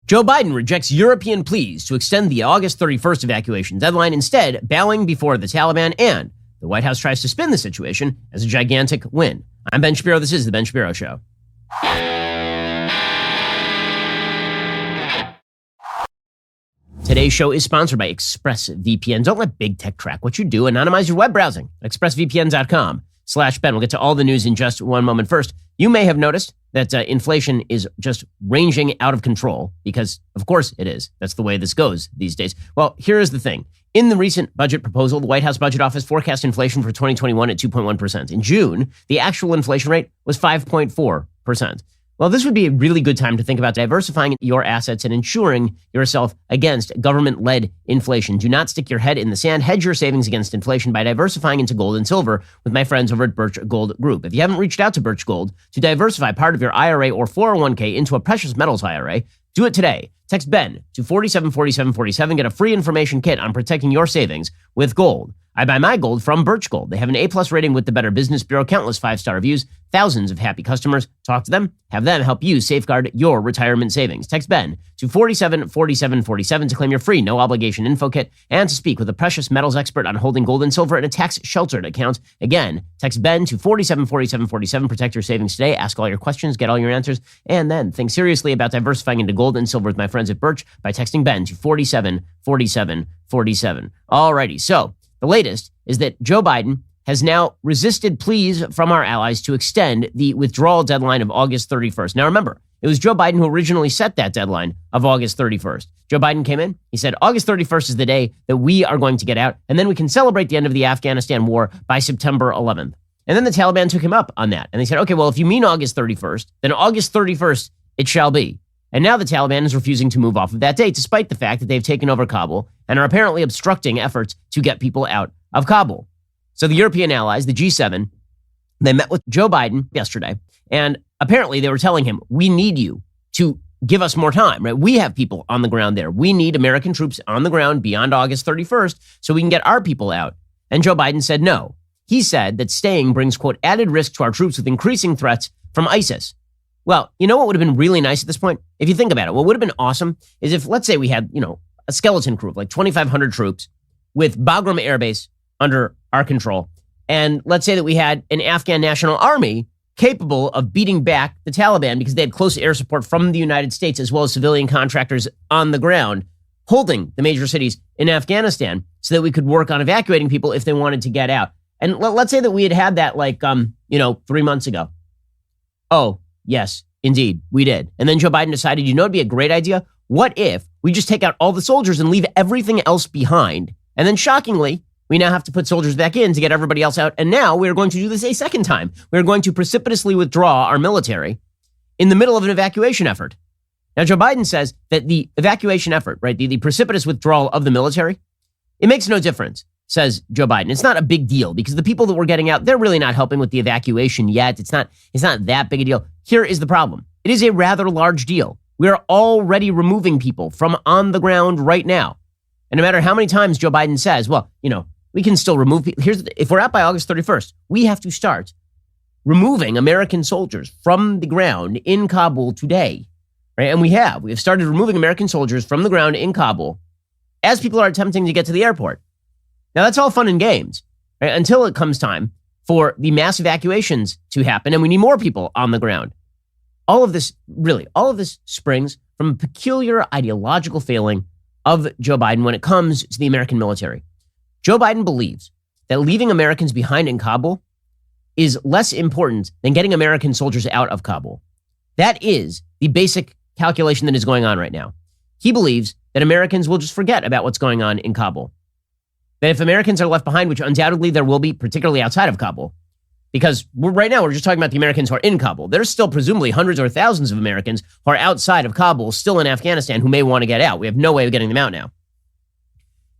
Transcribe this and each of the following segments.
Joe Biden rejects European pleas to extend the August 31st evacuation deadline, instead bowing before the Taliban, and the White House tries to spin the situation as a gigantic win. I'm Ben Shapiro. This is The Ben Shapiro Show. Today's show is sponsored by ExpressVPN. Don't let big tech track what you do. Anonymize your web browsing at expressvpn.com/Ben. We'll get to all the news in just one moment. First, you may have noticed that inflation is just ranging out of control because, of course, it is. That's the way this goes these days. Well, here is the thing. In the recent budget proposal, the White House Budget Office forecast inflation for 2021 at 2.1%. In June, the actual inflation rate was 5.4%. Well, this would be a really good time to think about diversifying your assets and insuring yourself against government-led inflation. Do not stick your head in the sand. Hedge your savings against inflation by diversifying into gold and silver with my friends over at Birch Gold Group. If you haven't reached out to Birch Gold to diversify part of your IRA or 401k into a precious metals IRA, do it today. Text Ben to 474747. Get a free information kit on protecting your savings with gold. I buy my gold from Birch Gold. They have an A+ rating with the Better Business Bureau, countless 5-star reviews, thousands of happy customers. Talk to them, have them help you safeguard your retirement savings. Text Ben to 474747 to claim your free no obligation info kit and to speak with a precious metals expert on holding gold and silver in a tax sheltered account. Again, text Ben to 474747. Protect your savings today. Ask all your questions, get all your answers, and then think seriously about diversifying into gold and silver with my friends at Birch by texting Ben to 474747. Alrighty, so the latest is that Joe Biden has now resisted pleas from our allies to extend the withdrawal deadline of August 31st. Now remember, it was Joe Biden who originally set that deadline of August 31st. Joe Biden came in, he said August 31st is the day that we are going to get out, and then we can celebrate the end of the Afghanistan war by September 11th. And then the Taliban took him up on that. And they said, okay, well, if you mean August 31st, then August 31st it shall be. And now the Taliban is refusing to move off of that date, despite the fact that they've taken over Kabul and are apparently obstructing efforts to get people out of Kabul. So the European allies, the G7, they met with Joe Biden yesterday, and apparently they were telling him, we need you to give us more time, right? We have people on the ground there. We need American troops on the ground beyond August 31st so we can get our people out. And Joe Biden said no. He said that staying brings, quote, added risk to our troops with increasing threats from ISIS. Well, you know what would have been really nice at this point? If you think about it, what would have been awesome is if, let's say we had, a skeleton crew of like 2,500 troops with Bagram Air Base under our control. And let's say that we had an Afghan National Army capable of beating back the Taliban because they had close air support from the United States as well as civilian contractors on the ground holding the major cities in Afghanistan so that we could work on evacuating people if they wanted to get out. And let's say that we had that 3 months ago. Oh, yes, indeed, we did. And then Joe Biden decided, it'd be a great idea. What if we just take out all the soldiers and leave everything else behind? And then shockingly, we now have to put soldiers back in to get everybody else out. And now we're going to do this a second time. We're going to precipitously withdraw our military in the middle of an evacuation effort. Now, Joe Biden says that the evacuation effort, right, the precipitous withdrawal of the military, it makes no difference, says Joe Biden. It's not a big deal because the people that we're getting out, they're really not helping with the evacuation yet. It's not that big a deal. Here is the problem. It is a rather large deal. We are already removing people from on the ground right now. And no matter how many times Joe Biden says, we can still remove people. If we're out by August 31st, we have to start removing American soldiers from the ground in Kabul today. Right? And we have started removing American soldiers from the ground in Kabul as people are attempting to get to the airport. Now, that's all fun and games, right? Until it comes time for the mass evacuations to happen and we need more people on the ground. All of this springs from a peculiar ideological failing of Joe Biden when it comes to the American military. Joe Biden believes that leaving Americans behind in Kabul is less important than getting American soldiers out of Kabul. That is the basic calculation that is going on right now. He believes that Americans will just forget about what's going on in Kabul. That if Americans are left behind, which undoubtedly there will be, particularly outside of Kabul, because right now we're just talking about the Americans who are in Kabul. There's still presumably hundreds or thousands of Americans who are outside of Kabul, still in Afghanistan, who may want to get out. We have no way of getting them out now.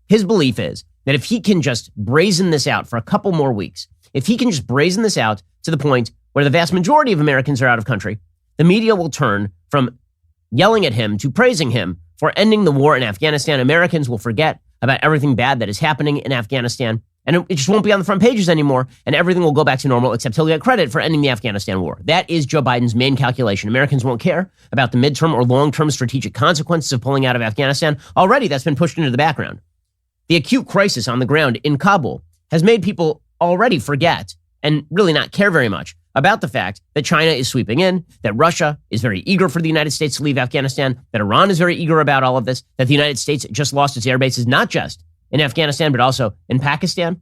His belief is that if he can just brazen this out for a couple more weeks, if he can just brazen this out to the point where the vast majority of Americans are out of country, the media will turn from yelling at him to praising him for ending the war in Afghanistan. Americans will forget about everything bad that is happening in Afghanistan, And it just won't be on the front pages anymore, and everything will go back to normal, except he'll get credit for ending the Afghanistan war. That is Joe Biden's main calculation. Americans won't care about the midterm or long-term strategic consequences of pulling out of Afghanistan. Already, that's been pushed into the background. The acute crisis on the ground in Kabul has made people already forget and really not care very much about the fact that China is sweeping in, that Russia is very eager for the United States to leave Afghanistan, that Iran is very eager about all of this, that the United States just lost its air bases, not just in Afghanistan, but also in Pakistan.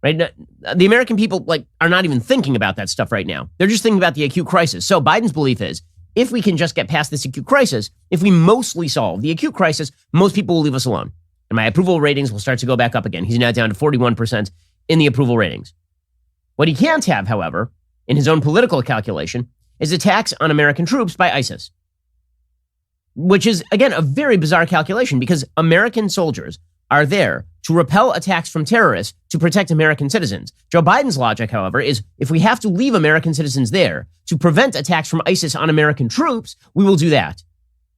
Right? The American people are not even thinking about that stuff right now. They're just thinking about the acute crisis. So Biden's belief is, if we can just get past this acute crisis, if we mostly solve the acute crisis, most people will leave us alone. And my approval ratings will start to go back up again. He's now down to 41% in the approval ratings. What he can't have, however, in his own political calculation, is attacks on American troops by ISIS. Which is, again, a very bizarre calculation because American soldiers are there to repel attacks from terrorists to protect American citizens. Joe Biden's logic, however, is if we have to leave American citizens there to prevent attacks from ISIS on American troops, we will do that.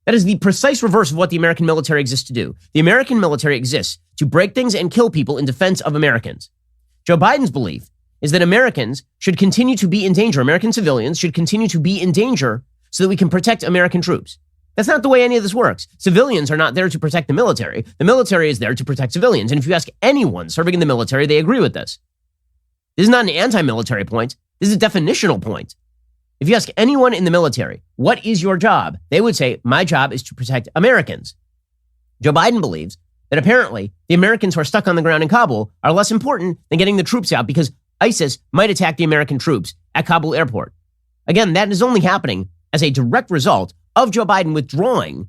That is the precise reverse of what the American military exists to do. The American military exists to break things and kill people in defense of Americans. Joe Biden's belief is that Americans should continue to be in danger. American civilians should continue to be in danger so that we can protect American troops. That's not the way any of this works. Civilians are not there to protect the military. The military is there to protect civilians. And if you ask anyone serving in the military, they agree with this. This is not an anti-military point. This is a definitional point. If you ask anyone in the military, what is your job? They would say, my job is to protect Americans. Joe Biden believes that apparently the Americans who are stuck on the ground in Kabul are less important than getting the troops out because ISIS might attack the American troops at Kabul airport. Again, that is only happening as a direct result of Joe Biden withdrawing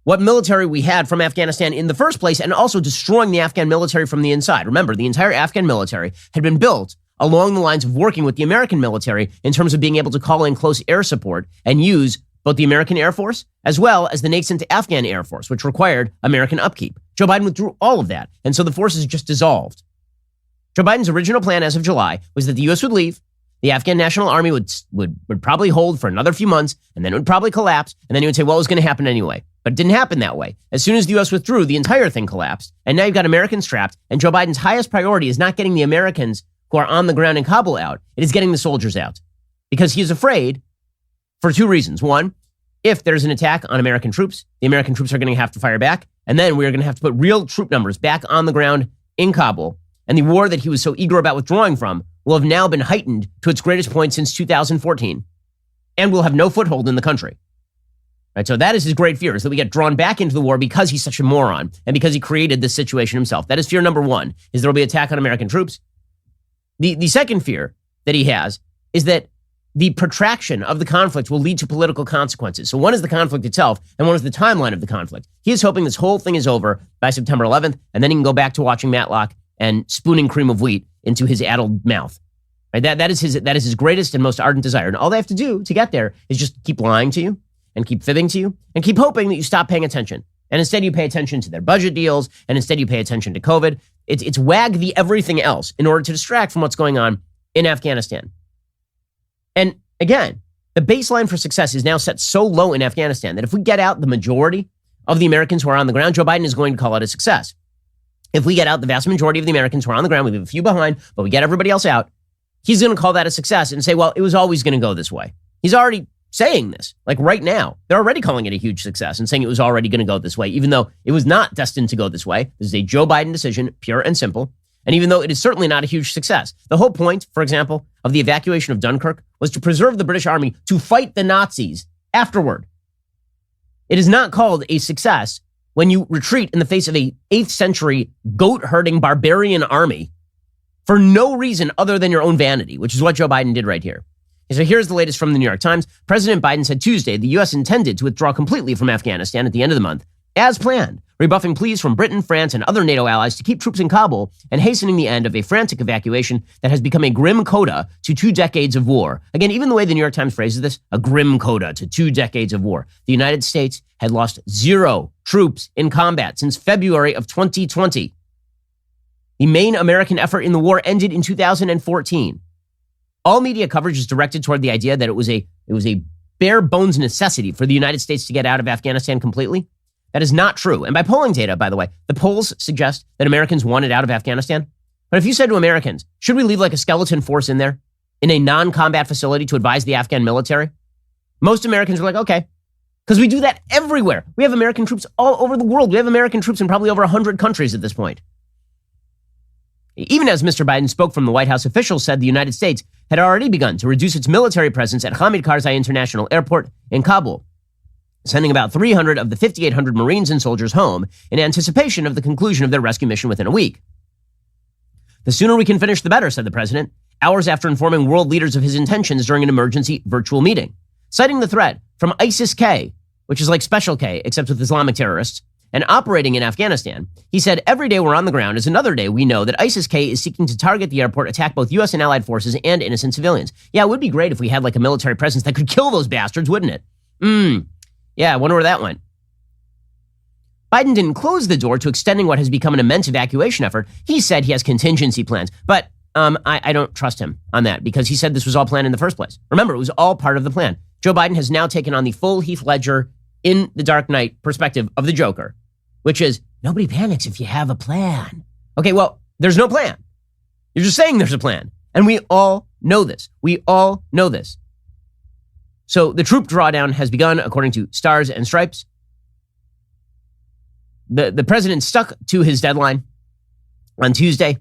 what military we had from Afghanistan in the first place and also destroying the Afghan military from the inside. Remember, the entire Afghan military had been built along the lines of working with the American military in terms of being able to call in close air support and use both the American Air Force as well as the nascent Afghan Air Force, which required American upkeep. Joe Biden withdrew all of that, and so the forces just dissolved. Joe Biden's original plan as of July was that the U.S. would leave, the Afghan National Army would probably hold for another few months, and then it would probably collapse, and then he would say, well, it was going to happen anyway. But it didn't happen that way. As soon as the U.S. withdrew, the entire thing collapsed, and now you've got Americans trapped, and Joe Biden's highest priority is not getting the Americans who are on the ground in Kabul out. It is getting the soldiers out. Because he is afraid for two reasons. One, if there's an attack on American troops, the American troops are going to have to fire back, and then we're going to have to put real troop numbers back on the ground in Kabul, and the war that he was so eager about withdrawing from will have now been heightened to its greatest point since 2014, and will have no foothold in the country. Right? So that is his great fear, is that we get drawn back into the war because he's such a moron, and because he created this situation himself. That is fear number one, is there will be an attack on American troops. The second fear that he has is that the protraction of the conflict will lead to political consequences. So one is the conflict itself, and one is the timeline of the conflict. He is hoping this whole thing is over by September 11th, and then he can go back to watching Matlock and spooning cream of wheat into his addled mouth. Right? That is his greatest and most ardent desire. And all they have to do to get there is just keep lying to you and keep fibbing to you and keep hoping that you stop paying attention. And instead you pay attention to their budget deals, and instead you pay attention to COVID. It's wag the everything else in order to distract from what's going on in Afghanistan. And again, the baseline for success is now set so low in Afghanistan that if we get out the majority of the Americans who are on the ground, Joe Biden is going to call it a success. If we get out the vast majority of the Americans who are on the ground, we leave a few behind, but we get everybody else out, he's going to call that a success and say, well, it was always going to go this way. He's already saying this, like right now. They're already calling it a huge success and saying it was already going to go this way, even though it was not destined to go this way. This is a Joe Biden decision, pure and simple. And even though it is certainly not a huge success, the whole point, for example, of the evacuation of Dunkirk was to preserve the British Army to fight the Nazis afterward. It is not called a success when you retreat in the face of a 8th century goat-herding barbarian army for no reason other than your own vanity, which is what Joe Biden did right here. So here's the latest from the New York Times. President Biden said Tuesday the U.S. intended to withdraw completely from Afghanistan at the end of the month, as planned, rebuffing pleas from Britain, France, and other NATO allies to keep troops in Kabul and hastening the end of a frantic evacuation that has become a grim coda to 2 decades of war. Again, even the way the New York Times phrases this, a grim coda to 2 decades of war. The United States had lost 0 troops in combat since February of 2020. The main American effort in the war ended in 2014. All media coverage is directed toward the idea that it was a bare bones necessity for the United States to get out of Afghanistan completely. That is not true. And by polling data, by the way, the polls suggest that Americans wanted out of Afghanistan. But if you said to Americans, should we leave like a skeleton force in there, in a non-combat facility to advise the Afghan military? Most Americans are like, okay. Because we do that everywhere. We have American troops all over the world. We have American troops in probably over 100 countries at this point. Even as Mr. Biden spoke from the White House, officials said the United States had already begun to reduce its military presence at Hamid Karzai International Airport in Kabul, sending about 300 of the 5,800 Marines and soldiers home in anticipation of the conclusion of their rescue mission within a week. The sooner we can finish, the better, said the president, hours after informing world leaders of his intentions during an emergency virtual meeting. Citing the threat from ISIS-K, which is like Special K, except with Islamic terrorists, and operating in Afghanistan, he said, every day we're on the ground is another day we know that ISIS-K is seeking to target the airport, attack both U.S. and allied forces and innocent civilians. Yeah, it would be great if we had like a military presence that could kill those bastards, wouldn't it? Yeah, I wonder where that went. Biden didn't close the door to extending what has become an immense evacuation effort. He said he has contingency plans, but I don't trust him on that because he said this was all planned in the first place. Remember, it was all part of the plan. Joe Biden has now taken on the full Heath Ledger in the Dark Knight perspective of the Joker, which is nobody panics if you have a plan. Okay, well, there's no plan. You're just saying there's a plan. And we all know this. We all know this. So the troop drawdown has begun, according to Stars and Stripes. The president stuck to his deadline on Tuesday.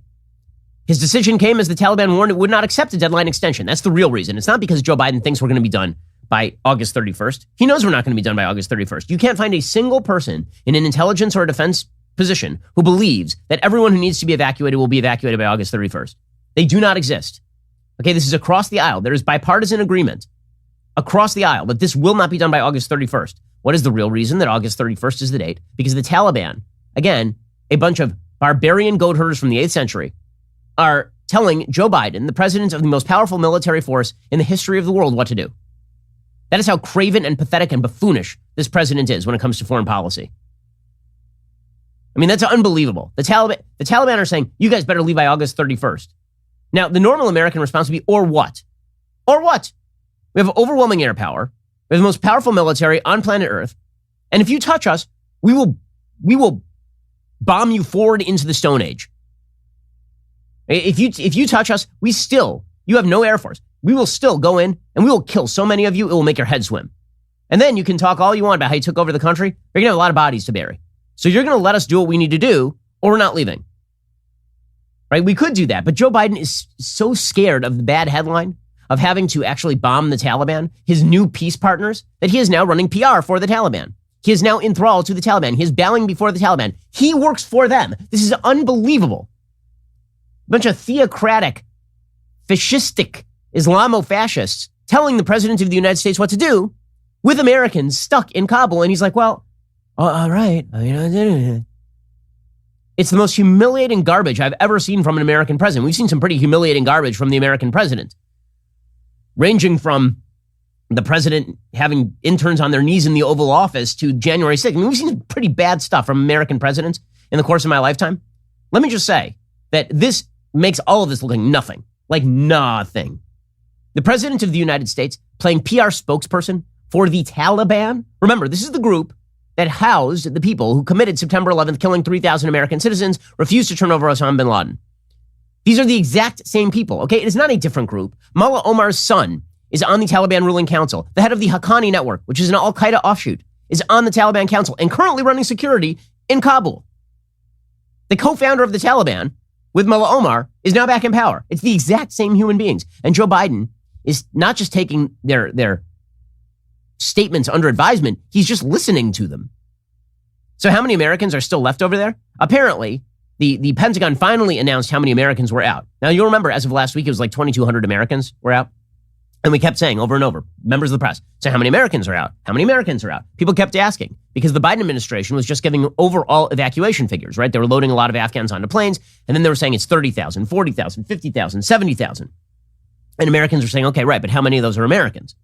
His decision came as the Taliban warned it would not accept a deadline extension. That's the real reason. It's not because Joe Biden thinks we're going to be done by August 31st. He knows we're not going to be done by August 31st. You can't find a single person in an intelligence or a defense position who believes that everyone who needs to be evacuated will be evacuated by August 31st. They do not exist. Okay, this is across the aisle. There is bipartisan agreement across the aisle that this will not be done by August 31st. What is the real reason that August 31st is the date? Because the Taliban, again, a bunch of barbarian goat herders from the 8th century, are telling Joe Biden, the president of the most powerful military force in the history of the world, what to do. That is how craven and pathetic and buffoonish this president is when it comes to foreign policy. I mean, that's unbelievable. The Taliban are saying, you guys better leave by August 31st. Now, the normal American response would be, or what? Or what? We have overwhelming air power. We have the most powerful military on planet Earth. And if you touch us, we will bomb you forward into the Stone Age. If you touch us, you have no air force. We will still go in and we will kill so many of you, it will make your head swim. And then you can talk all you want about how you took over the country. You're going to have a lot of bodies to bury. So you're going to let us do what we need to do, or we're not leaving. Right? We could do that. But Joe Biden is so scared of the bad headline of having to actually bomb the Taliban, his new peace partners, that he is now running PR for the Taliban. He is now enthralled to the Taliban. He is bowing before the Taliban. He works for them. This is unbelievable. A bunch of theocratic, fascistic Islamo-fascists telling the president of the United States what to do with Americans stuck in Kabul. And he's like, well, all right. It's the most humiliating garbage I've ever seen from an American president. We've seen some pretty humiliating garbage from the American president, ranging from the president having interns on their knees in the Oval Office to January 6th. I mean, we've seen pretty bad stuff from American presidents in the course of my lifetime. Let me just say that this makes all of this look like nothing. The president of the United States playing PR spokesperson for the Taliban. Remember, this is the group that housed the people who committed September 11th, killing 3,000 American citizens, refused to turn over Osama bin Laden. These are the exact same people, okay? It is not a different group. Mullah Omar's son is on the Taliban ruling council. The head of the Haqqani network, which is an al-Qaeda offshoot, is on the Taliban council and currently running security in Kabul. The co-founder of the Taliban with Mullah Omar is now back in power. It's the exact same human beings. And Joe Biden is not just taking their statements under advisement, he's just listening to them. So how many Americans are still left over there? Apparently, the Pentagon finally announced how many Americans were out. Now, you'll remember, as of last week, it was like 2,200 Americans were out. And we kept saying over and over, members of the press, so how many Americans are out? How many Americans are out? People kept asking because the Biden administration was just giving overall evacuation figures, right? They were loading a lot of Afghans onto planes, and then they were saying it's 30,000, 40,000, 50,000, 70,000. And Americans were saying, okay, right, but how many of those are Americans?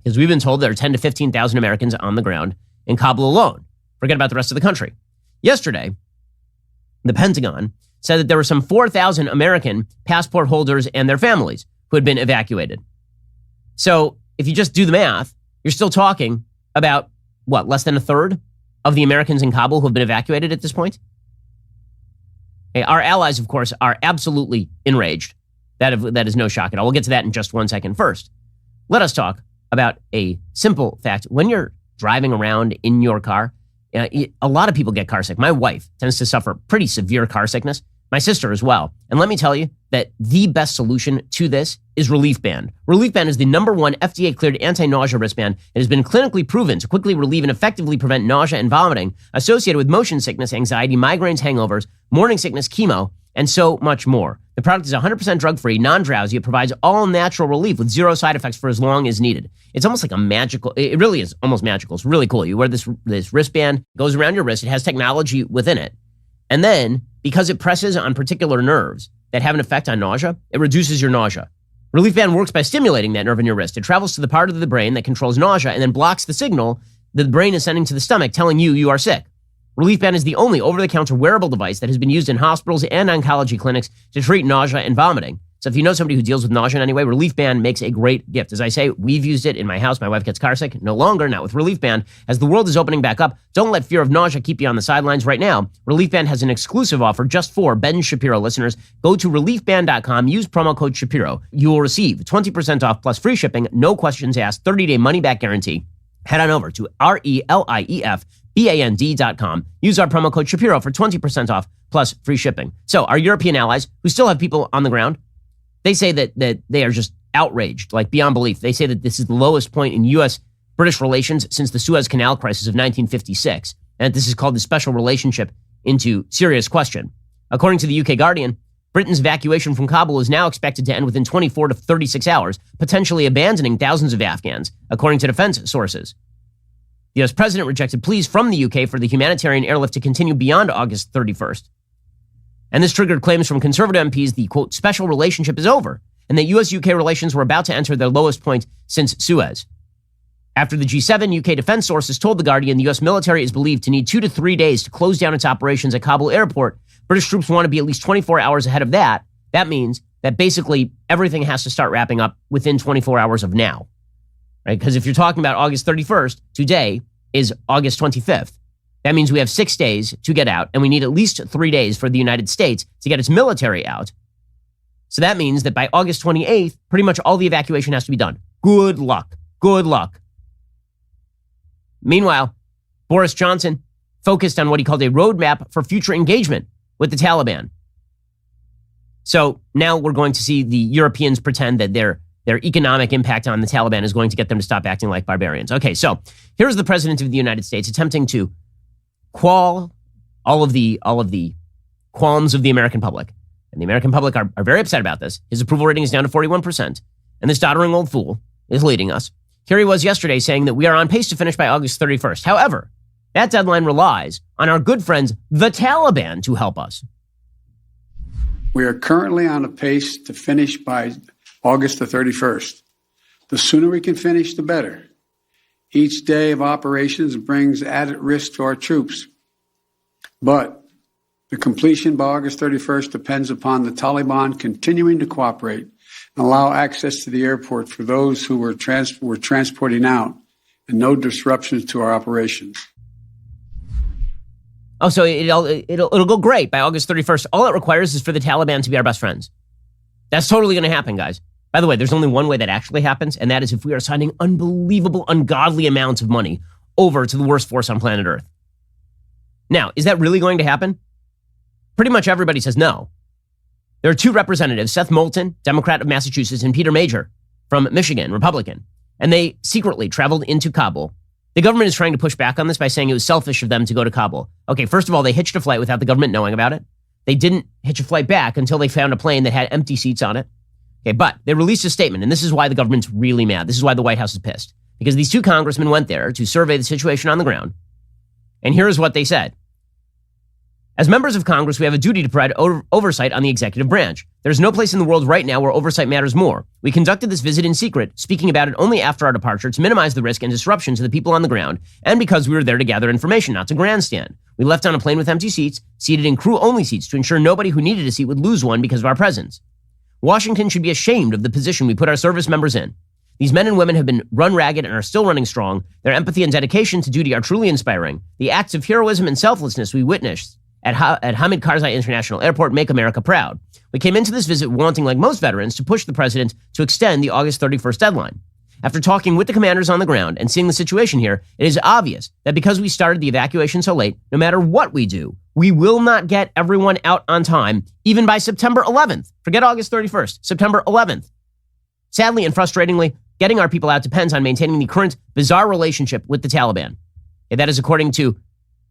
Because we've been told there are 10 to 15,000 Americans on the ground in Kabul alone. Forget about the rest of the country. Yesterday, the Pentagon said that there were some 4,000 American passport holders and their families who had been evacuated. So if you just do the math, you're still talking about, less than a third of the Americans in Kabul who have been evacuated at this point? Okay, our allies, of course, are absolutely enraged. That is no shock at all. We'll get to that in just 1 second. First, let us talk about a simple fact. When you're driving around in your car, a lot of people get car sick. My wife tends to suffer pretty severe car sickness. My sister as well. And let me tell you that the best solution to this is Relief Band. Relief Band is the #1 FDA-cleared anti-nausea wristband. It has been clinically proven to quickly relieve and effectively prevent nausea and vomiting associated with motion sickness, anxiety, migraines, hangovers, morning sickness, chemo, and so much more. The product is 100% drug-free, non-drowsy. It provides all natural relief with zero side effects for as long as needed. It's almost like a magical, it really is almost magical. It's really cool. You wear this wristband, goes around your wrist. It has technology within it. And then, because it presses on particular nerves that have an effect on nausea, it reduces your nausea. Relief Band works by stimulating that nerve in your wrist. It travels to the part of the brain that controls nausea and then blocks the signal that the brain is sending to the stomach telling you are sick. Relief Band is the only over-the-counter wearable device that has been used in hospitals and oncology clinics to treat nausea and vomiting. So if you know somebody who deals with nausea in any way, Relief Band makes a great gift. As I say, we've used it in my house. My wife gets car sick. No longer, not with Relief Band. As the world is opening back up, don't let fear of nausea keep you on the sidelines right now. Relief Band has an exclusive offer just for Ben Shapiro listeners. Go to reliefband.com, use promo code Shapiro. You will receive 20% off plus free shipping, no questions asked, 30-day money-back guarantee. Head on over to reliefband.com. Use our promo code Shapiro for 20% off plus free shipping. So our European allies, who still have people on the ground, they say that they are just outraged, like beyond belief. They say that this is the lowest point in U.S.-British relations since the Suez Canal crisis of 1956, and that this has called the special relationship into serious question. According to the UK Guardian, Britain's evacuation from Kabul is now expected to end within 24 to 36 hours, potentially abandoning thousands of Afghans, according to defense sources. The U.S. president rejected pleas from the UK for the humanitarian airlift to continue beyond August 31st. And this triggered claims from conservative MPs the, quote, special relationship is over, and that U.S.-UK relations were about to enter their lowest point since Suez. After the G7, UK defense sources told The Guardian the U.S. military is believed to need 2 to 3 days to close down its operations at Kabul airport. British troops want to be at least 24 hours ahead of that. That means that basically everything has to start wrapping up within 24 hours of now, right? Because if you're talking about August 31st, today is August 25th. That means we have 6 days to get out, and we need at least 3 days for the United States to get its military out. So that means that by August 28th, pretty much all the evacuation has to be done. Good luck. Good luck. Meanwhile, Boris Johnson focused on what he called a roadmap for future engagement with the Taliban. So now we're going to see the Europeans pretend that their economic impact on the Taliban is going to get them to stop acting like barbarians. Okay, so here's the president of the United States attempting to quell all of the qualms of the American public. And the American public are very upset about this. His approval rating is down to 41%. And this doddering old fool is leading us. Here he was yesterday saying that we are on pace to finish by August 31st. However, that deadline relies on our good friends, the Taliban, to help us. We are currently on a pace to finish by August the 31st. The sooner we can finish, the better. Each day of operations brings added risk to our troops. But the completion by August 31st depends upon the Taliban continuing to cooperate and allow access to the airport for those who we're transporting out and no disruptions to our operations. Oh, so it'll go great by August 31st. All it requires is for the Taliban to be our best friends. That's totally going to happen, guys. By the way, there's only one way that actually happens, and that is if we are sending unbelievable, ungodly amounts of money over to the worst force on planet Earth. Now, is that really going to happen? Pretty much everybody says no. There are 2 representatives, Seth Moulton, Democrat of Massachusetts, and Peter Major from Michigan, Republican, and they secretly traveled into Kabul. The government is trying to push back on this by saying it was selfish of them to go to Kabul. Okay, first of all, they hitched a flight without the government knowing about it. They didn't hitch a flight back until they found a plane that had empty seats on it. Okay, but they released a statement, and this is why the government's really mad. This is why the White House is pissed. Because these 2 congressmen went there to survey the situation on the ground. And here is what they said. As members of Congress, we have a duty to provide oversight on the executive branch. There's no place in the world right now where oversight matters more. We conducted this visit in secret, speaking about it only after our departure to minimize the risk and disruption to the people on the ground, and because we were there to gather information, not to grandstand. We left on a plane with empty seats, seated in crew-only seats to ensure nobody who needed a seat would lose one because of our presence. Washington should be ashamed of the position we put our service members in. These men and women have been run ragged and are still running strong. Their empathy and dedication to duty are truly inspiring. The acts of heroism and selflessness we witnessed at Hamid Karzai International Airport, Make America Proud. We came into this visit wanting, like most veterans, to push the president to extend the August 31st deadline. After talking with the commanders on the ground and seeing the situation here, it is obvious that because we started the evacuation so late, no matter what we do, we will not get everyone out on time, even by September 11th. Forget August 31st, September 11th. Sadly and frustratingly, getting our people out depends on maintaining the current bizarre relationship with the Taliban. And that is according to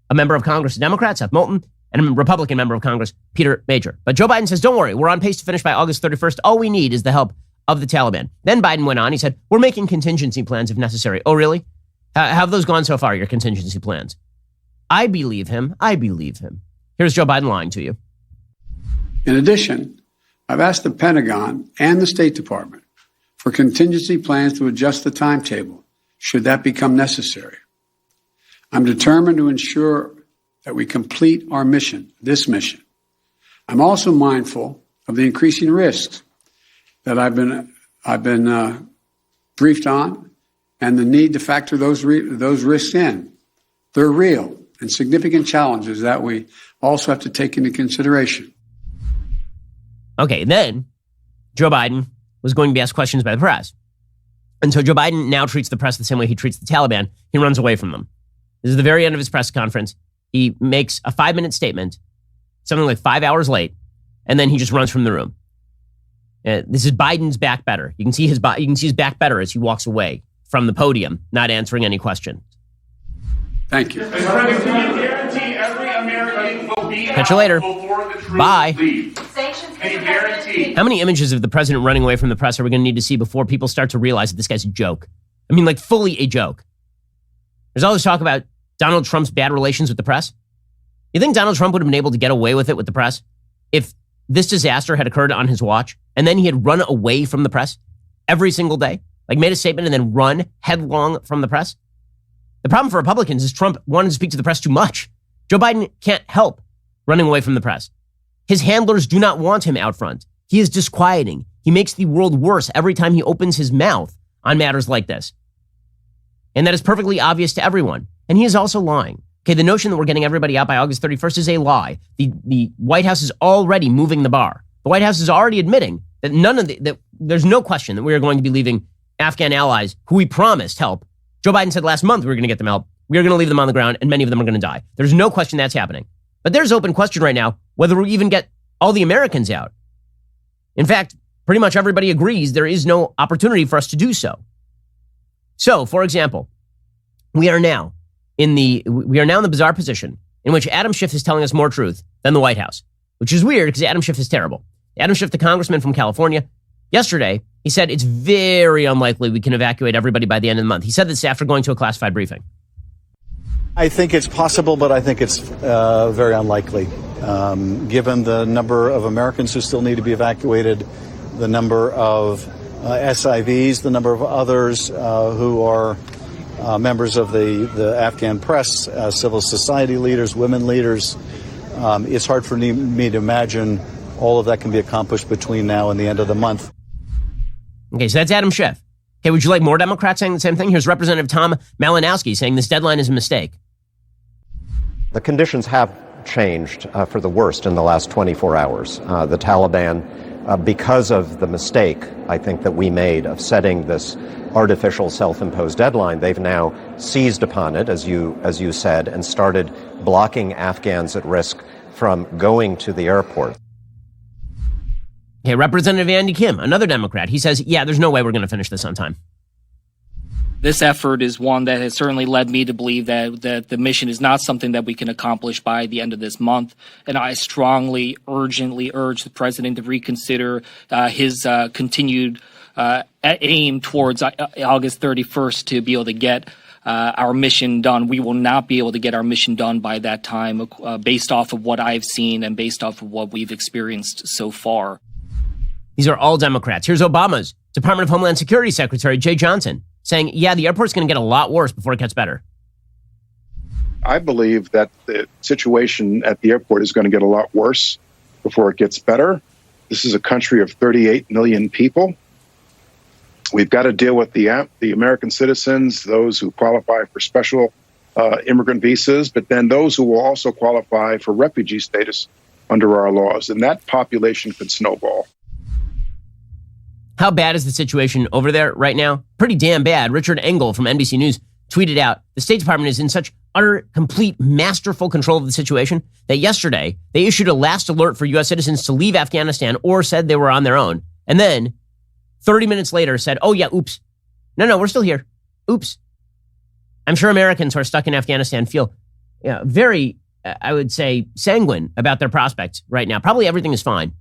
a member of Congress, a Democrat, Seth Moulton, and a Republican member of Congress, Peter Major. But Joe Biden says, don't worry, we're on pace to finish by August 31st. All we need is the help of the Taliban. Then Biden went on. He said, we're making contingency plans if necessary. Oh, really? How have those gone so far, your contingency plans? I believe him. Here's Joe Biden lying to you. In addition, I've asked the Pentagon and the State Department for contingency plans to adjust the timetable should that become necessary. I'm determined to ensure that we complete our mission, this mission. I'm also mindful of the increasing risks that I've been briefed on, and the need to factor those risks in. They're real and significant challenges that we also have to take into consideration. Okay, then Joe Biden was going to be asked questions by the press. And so Joe Biden now treats the press the same way he treats the Taliban. He runs away from them. This is the very end of his press conference. He makes a 5-minute statement, something like 5 hours late, and then he just runs from the room. This is Biden's back better. You can see his back better as he walks away from the podium, not answering any questions. Thank you. Catch you later. Bye. How many images of the president running away from the press are we going to need to see before people start to realize that this guy's a joke? I mean, like fully a joke. There's all this talk about Donald Trump's bad relations with the press. You think Donald Trump would have been able to get away with it with the press if this disaster had occurred on his watch and then he had run away from the press every single day, like made a statement and then run headlong from the press? The problem for Republicans is Trump wanted to speak to the press too much. Joe Biden can't help running away from the press. His handlers do not want him out front. He is disquieting. He makes the world worse every time he opens his mouth on matters like this. And that is perfectly obvious to everyone. And he is also lying. Okay, the notion that we're getting everybody out by August 31st is a lie. The White House is already moving the bar. The White House is already admitting that that there's no question that we are going to be leaving Afghan allies who we promised help. Joe Biden said last month we were going to get them help. We are going to leave them on the ground, and many of them are going to die. There's no question that's happening. But there's open question right now whether we even get all the Americans out. In fact, pretty much everybody agrees there is no opportunity for us to do so. So, for example, we are now in the bizarre position in which Adam Schiff is telling us more truth than the White House, which is weird because Adam Schiff is terrible. Adam Schiff, the congressman from California, yesterday, he said it's very unlikely we can evacuate everybody by the end of the month. He said this after going to a classified briefing. I think it's possible, but I think it's very unlikely. Given the number of Americans who still need to be evacuated, the number of SIVs, the number of others who are members of the Afghan press, civil society leaders, women leaders, it's hard for me to imagine all of that can be accomplished between now and the end of the month. Okay, so that's Adam Schiff. Okay, would you like more Democrats saying the same thing? Here's Representative Tom Malinowski saying this deadline is a mistake. The conditions have changed for the worst in the last 24 hours. The Taliban, because of the mistake, I think, that we made of setting this artificial self-imposed deadline, they've now seized upon it, as you said, and started blocking Afghans at risk from going to the airport. Okay, Representative Andy Kim, another Democrat, he says, yeah, there's no way we're going to finish this on time. This effort is one that has certainly led me to believe that the mission is not something that we can accomplish by the end of this month. And I strongly, urgently urge the president to reconsider his continued aim towards August 31st to be able to get our mission done. We will not be able to get our mission done by that time based off of what I've seen and based off of what we've experienced so far. These are all Democrats. Here's Obama's Department of Homeland Security Secretary, Jay Johnson, saying, yeah, the airport's going to get a lot worse before it gets better. I believe that the situation at the airport is going to get a lot worse before it gets better. This is a country of 38 million people. We've got to deal with the American citizens, those who qualify for special immigrant visas, but then those who will also qualify for refugee status under our laws. And that population could snowball. How bad is the situation over there right now? Pretty damn bad. Richard Engel from NBC News tweeted out, the State Department is in such utter, complete, masterful control of the situation that yesterday they issued a last alert for U.S. citizens to leave Afghanistan or said they were on their own. And then 30 minutes later said, oh yeah, oops. No, we're still here. Oops. I'm sure Americans who are stuck in Afghanistan feel very, I would say, sanguine about their prospects right now. Probably everything is fine.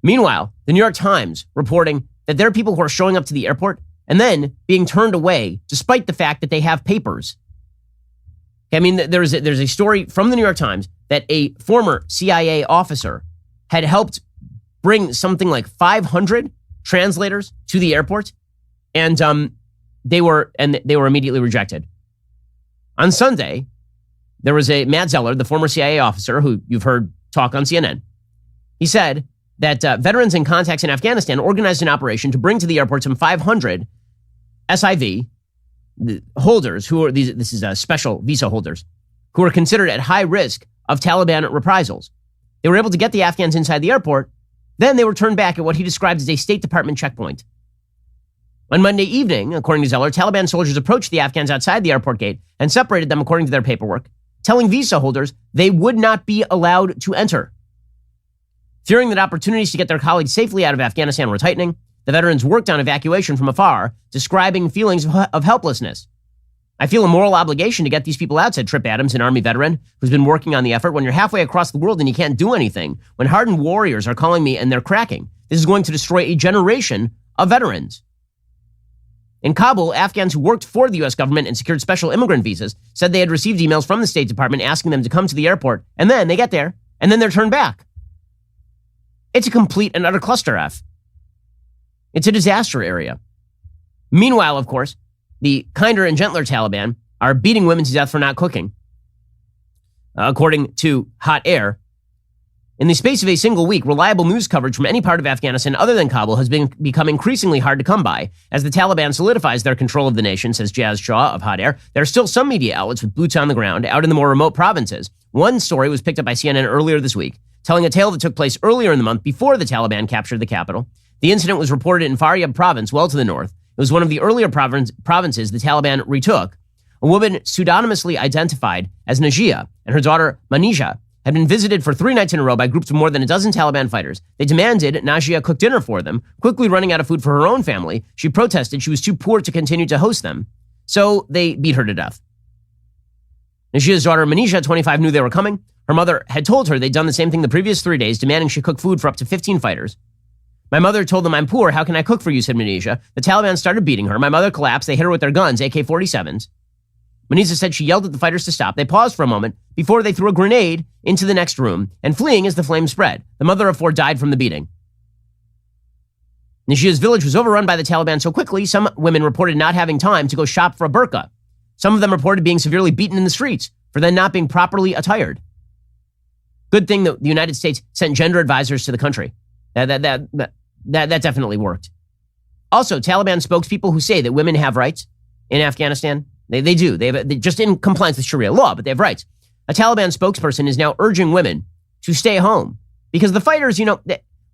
Meanwhile, the New York Times reporting that there are people who are showing up to the airport and then being turned away despite the fact that they have papers. I mean, there's a story from the New York Times that a former CIA officer had helped bring something like 500 translators to the airport, and they were immediately rejected. On Sunday, there was a Matt Zeller, the former CIA officer who you've heard talk on CNN. He said that veterans and contacts in Afghanistan organized an operation to bring to the airport some 500 SIV holders who are this is special visa holders who are considered at high risk of Taliban reprisals. They were able to get the Afghans inside the airport. Then they were turned back at what he described as a State Department checkpoint. On Monday evening, according to Zeller, Taliban soldiers approached the Afghans outside the airport gate and separated them according to their paperwork, telling visa holders they would not be allowed to enter. Fearing that opportunities to get their colleagues safely out of Afghanistan were tightening, the veterans worked on evacuation from afar, describing feelings of helplessness. I feel a moral obligation to get these people out, said Trip Adams, an Army veteran who's been working on the effort. When you're halfway across the world and you can't do anything, when hardened warriors are calling me and they're cracking, this is going to destroy a generation of veterans. In Kabul, Afghans who worked for the U.S. government and secured special immigrant visas said they had received emails from the State Department asking them to come to the airport, and then they get there, and then they're turned back. It's a complete and utter cluster F. It's a disaster area. Meanwhile, of course, the kinder and gentler Taliban are beating women to death for not cooking. According to Hot Air, in the space of a single week, reliable news coverage from any part of Afghanistan other than Kabul has become increasingly hard to come by. As the Taliban solidifies their control of the nation, says Jazz Shaw of Hot Air, there are still some media outlets with boots on the ground out in the more remote provinces. One story was picked up by CNN earlier this week, telling a tale that took place earlier in the month before the Taliban captured the capital. The incident was reported in Faryab province, well to the north. It was one of the earlier provinces the Taliban retook. A woman pseudonymously identified as Najia and her daughter Manisha had been visited for 3 nights in a row by groups of more than a dozen Taliban fighters. They demanded Najia cook dinner for them. Quickly running out of food for her own family, she protested she was too poor to continue to host them. So they beat her to death. Najia's daughter Manisha, 25, knew they were coming. Her mother had told her they'd done the same thing the previous 3 days, demanding she cook food for up to 15 fighters. My mother told them, I'm poor, how can I cook for you, said Manisha. The Taliban started beating her. My mother collapsed. They hit her with their guns, AK-47s. Manisha said she yelled at the fighters to stop. They paused for a moment before they threw a grenade into the next room and fleeing as the flames spread. The mother of 4 died from the beating. Najia's village was overrun by the Taliban so quickly, some women reported not having time to go shop for a burqa. Some of them reported being severely beaten in the streets for then not being properly attired. Good thing that the United States sent gender advisors to the country. That definitely worked. Also, Taliban spokespeople who say that women have rights in Afghanistan, they do. They're just in compliance with Sharia law, but they have rights. A Taliban spokesperson is now urging women to stay home because the fighters,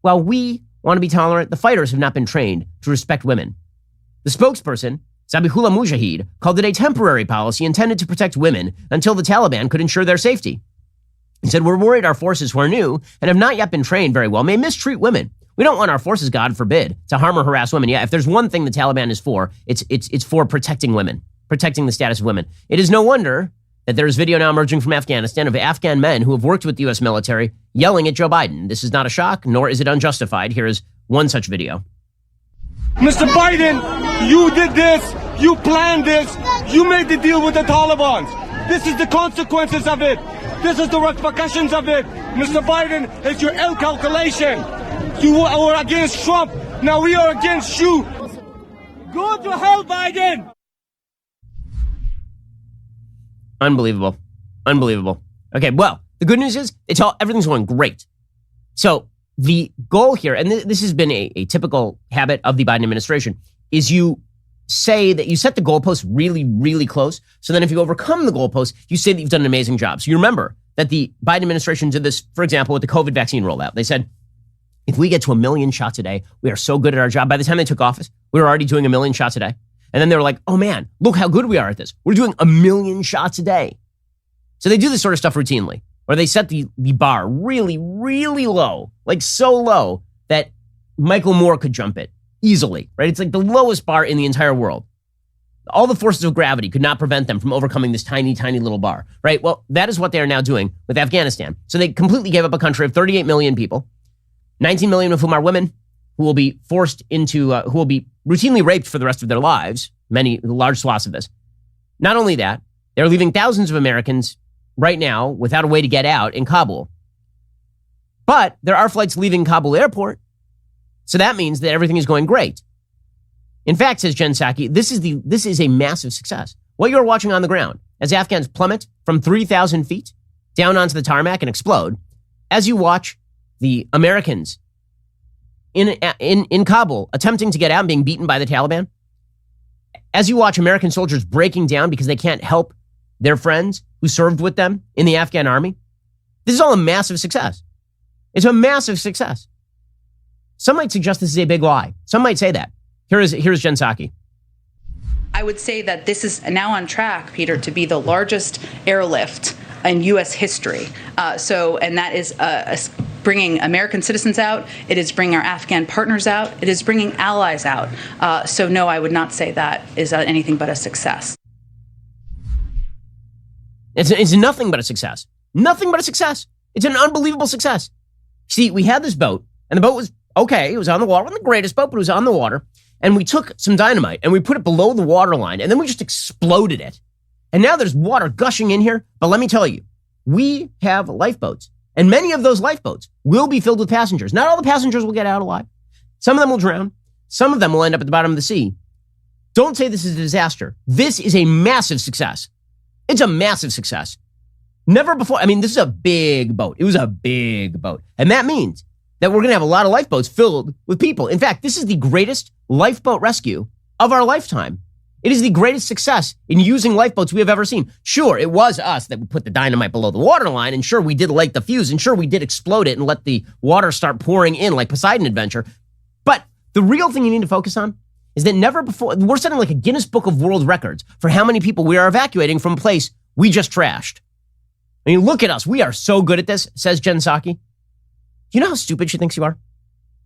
while we want to be tolerant, the fighters have not been trained to respect women. The spokesperson, Zabihullah Mujahid, called it a temporary policy intended to protect women until the Taliban could ensure their safety. He said, we're worried our forces who are new and have not yet been trained very well may mistreat women. We don't want our forces, God forbid, to harm or harass women. Yeah, if there's one thing the Taliban is for, it's for protecting women, protecting the status of women. It is no wonder that there is video now emerging from Afghanistan of Afghan men who have worked with the U.S. military yelling at Joe Biden. This is not a shock, nor is it unjustified. Here is one such video. Mr. Biden, you did this. You planned this. You made the deal with the Taliban. This is the consequences of it. This is the repercussions of it. Mr. Biden, it's your ill calculation. You were against Trump. Now we are against you. Go to hell, Biden. Unbelievable. Okay, well, the good news is everything's going great. So the goal here, and this has been a typical habit of the Biden administration, is you say that you set the goalposts really, really close. So then if you overcome the goalposts, you say that you've done an amazing job. So you remember that the Biden administration did this, for example, with the COVID vaccine rollout. They said, if we get to 1 million shots a day, we are so good at our job. By the time they took office, we were already doing 1 million shots a day. And then they were like, oh man, look how good we are at this. We're doing 1 million shots a day. So they do this sort of stuff routinely, where they set the bar really, really low, like so low that Michael Moore could jump it easily, right? It's like the lowest bar in the entire world. All the forces of gravity could not prevent them from overcoming this tiny, tiny little bar, right? Well, that is what they are now doing with Afghanistan. So they completely gave up a country of 38 million people, 19 million of whom are women who will be forced into, who will be routinely raped for the rest of their lives, many large swaths of this. Not only that, they're leaving thousands of Americans right now without a way to get out in Kabul. But there are flights leaving Kabul airport. So that means that everything is going great. In fact, says Jen Psaki, this is a massive success. What you're watching on the ground as Afghans plummet from 3,000 feet down onto the tarmac and explode, as you watch the Americans in Kabul attempting to get out and being beaten by the Taliban, as you watch American soldiers breaking down because they can't help their friends who served with them in the Afghan army, this is all a massive success. It's a massive success. Some might suggest this is a big lie. Some might say that. Here's Jen Psaki. I would say that this is now on track, Peter, to be the largest airlift in U.S. history. And that is bringing American citizens out. It is bringing our Afghan partners out. It is bringing allies out. So no, I would not say that is anything but a success. It's nothing but a success. Nothing but a success. It's an unbelievable success. See, we had this boat, and the boat was okay. It was on the water. It wasn't the greatest boat, but it was on the water. And we took some dynamite and we put it below the water line, and then we just exploded it. And now there's water gushing in here. But let me tell you, we have lifeboats, and many of those lifeboats will be filled with passengers. Not all the passengers will get out alive. Some of them will drown. Some of them will end up at the bottom of the sea. Don't say this is a disaster. This is a massive success. It's a massive success. Never before. I mean, this is a big boat. It was a big boat. And that means that we're going to have a lot of lifeboats filled with people. In fact, this is the greatest lifeboat rescue of our lifetime. It is the greatest success in using lifeboats we have ever seen. Sure, it was us that put the dynamite below the waterline, and sure, we did light the fuse, and sure, we did explode it and let the water start pouring in like Poseidon Adventure. But the real thing you need to focus on is that never before, we're setting like a Guinness Book of World Records for how many people we are evacuating from a place we just trashed. I mean, look at us. We are so good at this, says Jen Psaki. You know how stupid she thinks you are?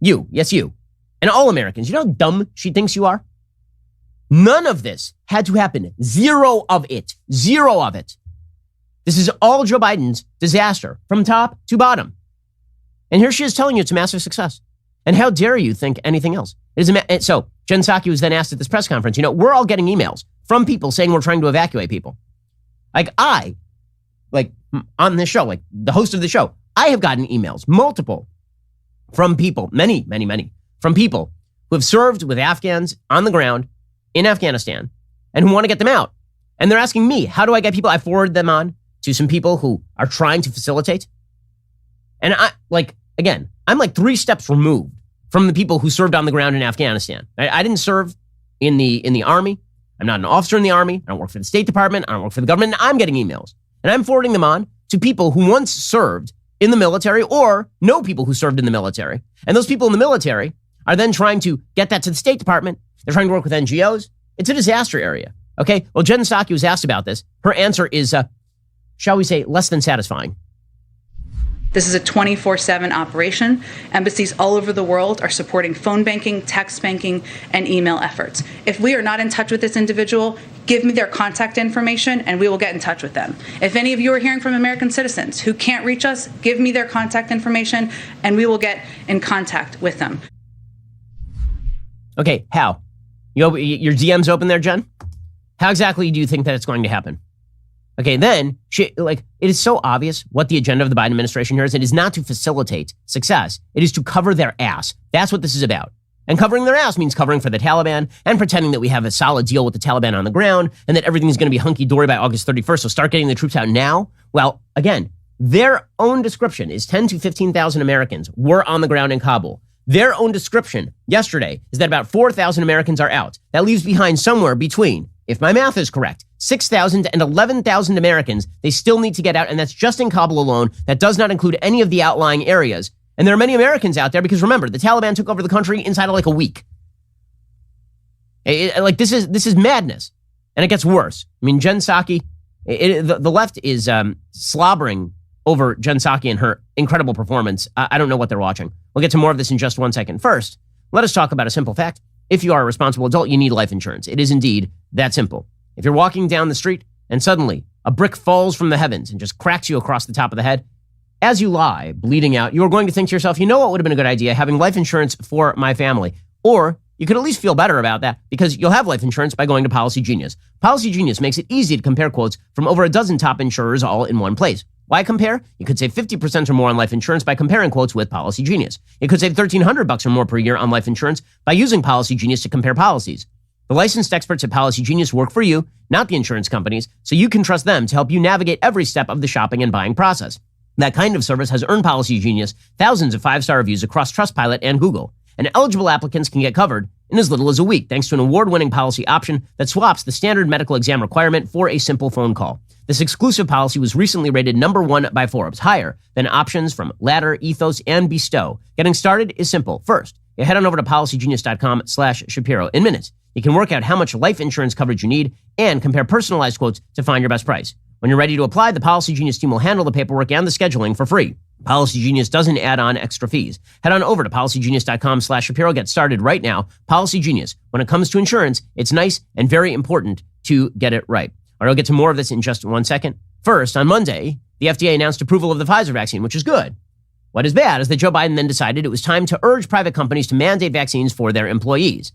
You, yes, you. And all Americans, you know how dumb she thinks you are? None of this had to happen. Zero of it. Zero of it. This is all Joe Biden's disaster from top to bottom. And here she is telling you it's a massive success. And how dare you think anything else? So Jen Psaki was then asked at this press conference, we're all getting emails from people saying we're trying to evacuate people. On this show, like the host of the show, I have gotten emails, multiple, from people, many, from people who have served with Afghans on the ground in Afghanistan and who want to get them out. And they're asking me, how do I get people? I forward them on to some people who are trying to facilitate. And I'm like 3 steps removed from the people who served on the ground in Afghanistan. I didn't serve in the army. I'm not an officer in the army. I don't work for the State Department. I don't work for the government. And I'm getting emails. And I'm forwarding them on to people who once served in the military or know people who served in the military. And those people in the military are then trying to get that to the State Department. They're trying to work with NGOs. It's a disaster area. Okay. Well, Jen Psaki was asked about this. Her answer is, shall we say, less than satisfying. This is a 24/7 operation. Embassies all over the world are supporting phone banking, text banking, and email efforts. If we are not in touch with this individual, give me their contact information and we will get in touch with them. If any of you are hearing from American citizens who can't reach us, give me their contact information and we will get in contact with them. Okay, how? Your DM's open there, Jen? How exactly do you think that it's going to happen? Okay, then, it is so obvious what the agenda of the Biden administration here is. It is not to facilitate success. It is to cover their ass. That's what this is about. And covering their ass means covering for the Taliban and pretending that we have a solid deal with the Taliban on the ground and that everything is going to be hunky-dory by August 31st. So start getting the troops out now. Well, again, their own description is 10 to 15,000 Americans were on the ground in Kabul. Their own description yesterday is that about 4,000 Americans are out. That leaves behind somewhere between, if my math is correct, 6,000 and 11,000 Americans they still need to get out, and that's just in Kabul alone. That does not include any of the outlying areas. And there are many Americans out there because remember, the Taliban took over the country inside of like a week. This is madness. And it gets worse. I mean, Jen Psaki, the left is slobbering over Jen Psaki and her incredible performance. I don't know what they're watching. We'll get to more of this in just 1 second. First, let us talk about a simple fact. If you are a responsible adult, you need life insurance. It is indeed that simple. If you're walking down the street and suddenly a brick falls from the heavens and just cracks you across the top of the head, as you lie bleeding out, you're going to think to yourself, you know what would have been a good idea? Having life insurance for my family. Or you could at least feel better about that because you'll have life insurance by going to Policy Genius. Policy Genius makes it easy to compare quotes from over a dozen top insurers all in one place. Why compare? You could save 50% or more on life insurance by comparing quotes with Policy Genius. You could save $1,300 or more per year on life insurance by using Policy Genius to compare policies. The licensed experts at Policy Genius work for you, not the insurance companies, so you can trust them to help you navigate every step of the shopping and buying process. That kind of service has earned Policy Genius thousands of 5-star reviews across Trustpilot and Google. And eligible applicants can get covered in as little as a week thanks to an award-winning policy option that swaps the standard medical exam requirement for a simple phone call. This exclusive policy was recently rated #1 by Forbes, higher than options from Ladder, Ethos, and Bestow. Getting started is simple. First, you head on over to policygenius.com/Shapiro. In minutes, you can work out how much life insurance coverage you need and compare personalized quotes to find your best price. When you're ready to apply, the Policy Genius team will handle the paperwork and the scheduling for free. Policy Genius doesn't add on extra fees. Head on over to policygenius.com/Shapiro. Get started right now. Policy Genius. When it comes to insurance, it's nice and very important to get it right. All right, I'll get to more of this in just 1 second. First, on Monday, the FDA announced approval of the Pfizer vaccine, which is good. What is bad is that Joe Biden then decided it was time to urge private companies to mandate vaccines for their employees.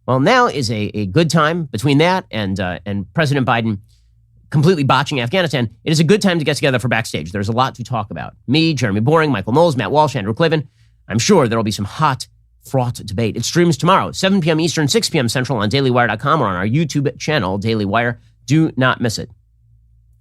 Well, now is a good time between that and President Biden completely botching Afghanistan. It is a good time to get together for Backstage. There's a lot to talk about. Me, Jeremy Boring, Michael Knowles, Matt Walsh, Andrew Clavin. I'm sure there will be some hot, fraught debate. It streams tomorrow, 7 p.m. Eastern, 6 p.m. Central on dailywire.com or on our YouTube channel, Daily Wire. Do not miss it.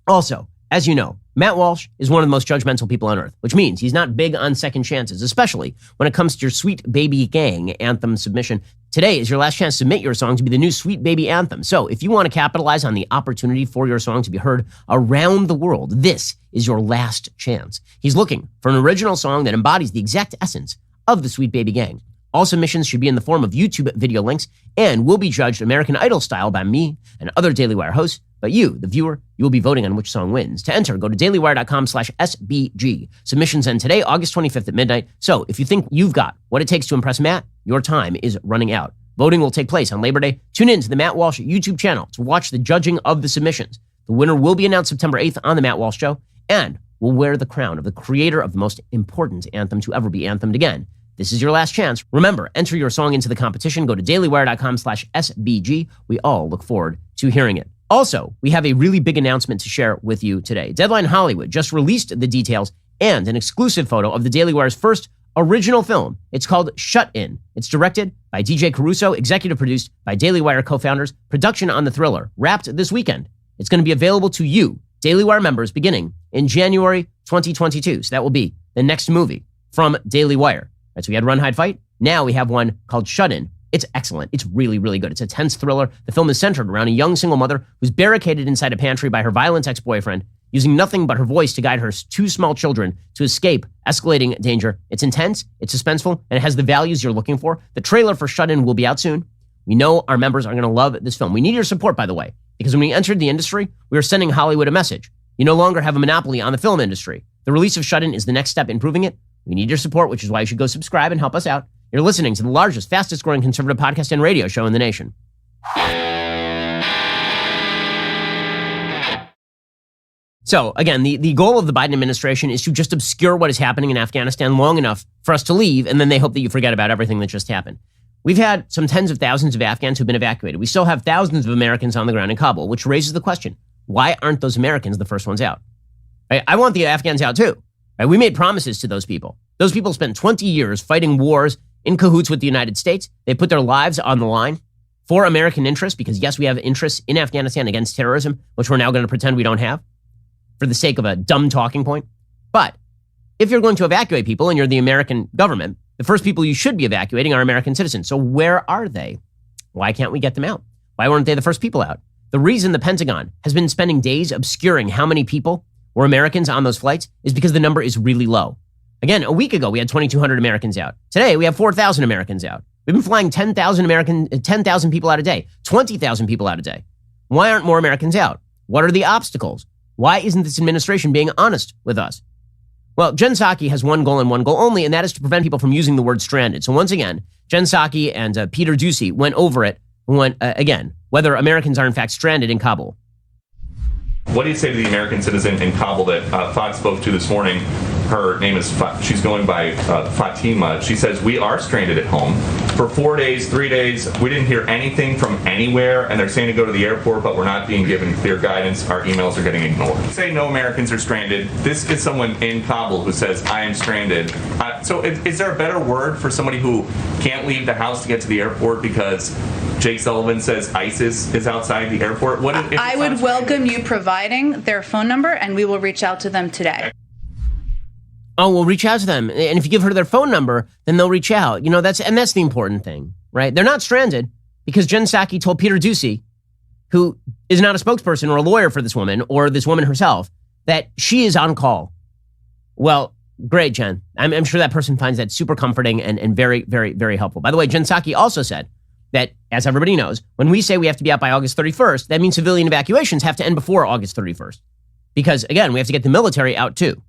Also, as you know, Matt Walsh is one of the most judgmental people on earth, which means he's not big on second chances, especially when it comes to your Sweet Baby Gang anthem submission. Today is your last chance to submit your song to be the new Sweet Baby anthem. So if you want to capitalize on the opportunity for your song to be heard around the world, this is your last chance. He's looking for an original song that embodies the exact essence of the Sweet Baby Gang. All submissions should be in the form of YouTube video links and will be judged American Idol style by me and other Daily Wire hosts. But you, the viewer, you will be voting on which song wins. To enter, go to dailywire.com/SBG. Submissions end today, August 25th at midnight. So if you think you've got what it takes to impress Matt, your time is running out. Voting will take place on Labor Day. Tune in to the Matt Walsh YouTube channel to watch the judging of the submissions. The winner will be announced September 8th on the Matt Walsh Show and will wear the crown of the creator of the most important anthem to ever be anthemed again. This is your last chance. Remember, enter your song into the competition. Go to dailywire.com/SBG. We all look forward to hearing it. Also, we have a really big announcement to share with you today. Deadline Hollywood just released the details and an exclusive photo of the Daily Wire's first original film. It's called Shut In. It's directed by DJ Caruso, executive produced by Daily Wire co-founders. Production on the thriller wrapped this weekend. It's going to be available to you, Daily Wire members, beginning in January 2022. So that will be the next movie from Daily Wire. Right, so we had Run, Hide, Fight. Now we have one called Shut In. It's excellent. It's really, really good. It's a tense thriller. The film is centered around a young single mother who's barricaded inside a pantry by her violent ex-boyfriend, using nothing but her voice to guide her 2 small children to escape escalating danger. It's intense, it's suspenseful, and it has the values you're looking for. The trailer for Shut In will be out soon. We know our members are going to love this film. We need your support, by the way, because when we entered the industry, we were sending Hollywood a message. You no longer have a monopoly on the film industry. The release of Shut In is the next step in proving it. We need your support, which is why you should go subscribe and help us out. You're listening to the largest, fastest growing conservative podcast and radio show in the nation. So again, the goal of the Biden administration is to just obscure what is happening in Afghanistan long enough for us to leave, and then they hope that you forget about everything that just happened. We've had some tens of thousands of Afghans who've been evacuated. We still have thousands of Americans on the ground in Kabul, which raises the question, why aren't those Americans the first ones out? I want the Afghans out too. We made promises to those people. Those people spent 20 years fighting wars in cahoots with the United States. They put their lives on the line for American interests because, yes, we have interests in Afghanistan against terrorism, which we're now going to pretend we don't have for the sake of a dumb talking point. But if you're going to evacuate people and you're the American government, the first people you should be evacuating are American citizens. So where are they? Why can't we get them out? Why weren't they the first people out? The reason the Pentagon has been spending days obscuring how many people were Americans on those flights is because the number is really low. Again, a week ago, we had 2,200 Americans out. Today, we have 4,000 Americans out. We've been flying 10,000 people out a day, 20,000 people out a day. Why aren't more Americans out? What are the obstacles? Why isn't this administration being honest with us? Well, Jen Psaki has one goal and one goal only, and that is to prevent people from using the word stranded. So once again, Jen Psaki and Peter Doocy went over it, again, whether Americans are in fact stranded in Kabul. What do you say to the American citizen in Kabul that Fox spoke to this morning? Her name is, she's going by Fatima. She says, we are stranded at home for 4 days, 3 days. We didn't hear anything from anywhere, and they're saying to go to the airport, but we're not being given clear guidance. Our emails are getting ignored. Say no Americans are stranded. This is someone in Kabul who says, I am stranded. So is there a better word for somebody who can't leave the house to get to the airport because Jake Sullivan says ISIS is outside the airport? What if I would welcome you providing their phone number, and we will reach out to them today. Oh, we'll reach out to them. And if you give her their phone number, then they'll reach out. That's the important thing, right? They're not stranded because Jen Psaki told Peter Doocy, who is not a spokesperson or a lawyer for this woman or this woman herself, that she is on call. Well, great, Jen. I'm sure that person finds that super comforting and very, very, very helpful. By the way, Jen Psaki also said that, as everybody knows, when we say we have to be out by August 31st, that means civilian evacuations have to end before August 31st. Because, again, we have to get the military out too.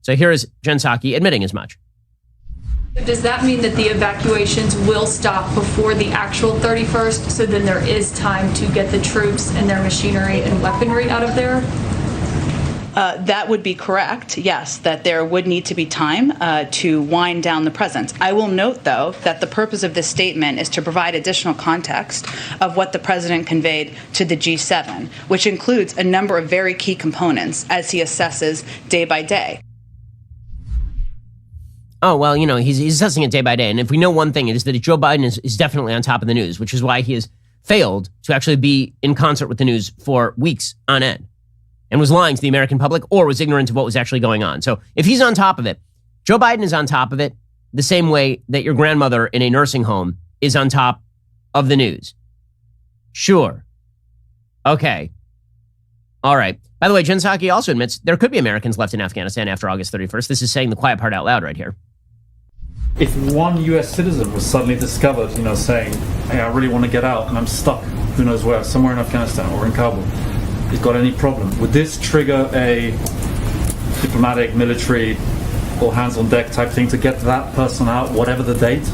So here is Jen Psaki admitting as much. Does that mean that the evacuations will stop before the actual 31st, so then there is time to get the troops and their machinery and weaponry out of there? That would be correct, yes, that there would need to be time to wind down the presence. I will note, though, that the purpose of this statement is to provide additional context of what the president conveyed to the G7, which includes a number of very key components as he assesses day by day. Oh, well, he's assessing it day by day. And if we know one thing, it is that Joe Biden is definitely on top of the news, which is why he has failed to actually be in concert with the news for weeks on end and was lying to the American public or was ignorant of what was actually going on. So if he's on top of it, Joe Biden is on top of it the same way that your grandmother in a nursing home is on top of the news. Sure. Okay. All right. By the way, Jen Psaki also admits there could be Americans left in Afghanistan after August 31st. This is saying the quiet part out loud right here. If one U.S. citizen was suddenly discovered, saying, hey, I really want to get out and I'm stuck, who knows where, somewhere in Afghanistan or in Kabul, has got any problem, would this trigger a diplomatic, military, all hands on deck type thing to get that person out, whatever the date?